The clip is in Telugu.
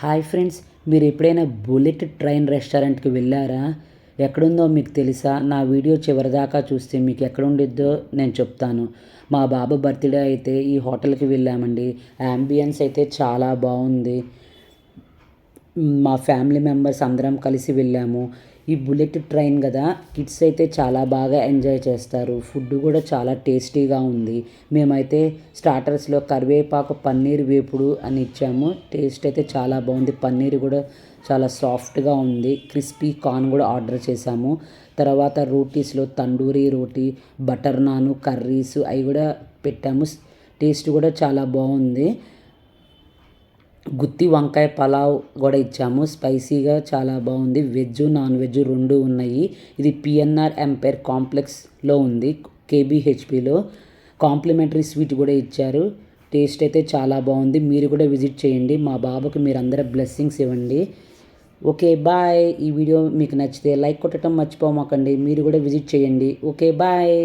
హాయ్ ఫ్రెండ్స్, మీరు ఎప్పుడైనా బుల్లెట్ ట్రైన్ రెస్టారెంట్కి వెళ్ళారా? ఎక్కడుందో మీకు తెలుసా? నా వీడియో చివరిదాకా చూస్తే మీకు ఎక్కడుండిద్దో నేను చెప్తాను. మా బాబు బర్త్డే అయితే ఈ హోటల్కి వెళ్ళామండి. యాంబియన్స్ అయితే చాలా బాగుంది. మా ఫ్యామిలీ మెంబర్స్ అందరం కలిసి వెళ్ళాము. ఈ బుల్లెట్ ట్రైన్ కదా, కిడ్స్ అయితే చాలా బాగా ఎంజాయ్ చేస్తారు. ఫుడ్ కూడా చాలా టేస్టీగా ఉంది. మేమైతే స్టార్టర్స్లో కరివేపాకు పన్నీర్ వేపుడు అని ఇచ్చాము. టేస్ట్ అయితే చాలా బాగుంది. పన్నీర్ కూడా చాలా సాఫ్ట్గా ఉంది. క్రిస్పీ కార్న్ కూడా ఆర్డర్ చేశాము. తర్వాత రోటీస్లో తండూరీ రోటీ, బటర్ నాను, కర్రీస్ అవి కూడా పెట్టాము. టేస్ట్ కూడా చాలా బాగుంది. గుత్తి వంకాయ పలావ్ కూడా ఇచ్చాము. స్పైసీగా చాలా బాగుంది. వెజ్ నాన్ వెజ్ రెండు ఉన్నాయి. ఇది పిఎన్ఆర్ ఎంపైర్ కాంప్లెక్స్లో ఉంది, కేబీహెచ్పిలో. కాంప్లిమెంటరీ స్వీట్ కూడా ఇచ్చారు. టేస్ట్ అయితే చాలా బాగుంది. మీరు కూడా విజిట్ చేయండి. మా బాబుకి మీరు అందరూ బ్లెస్సింగ్స్ ఇవ్వండి. Okay bye. ఈ వీడియో మీకు నచ్చితే లైక్ కొట్టడం మర్చిపోమాకండి. మీరు కూడా విజిట్ చేయండి. Okay bye.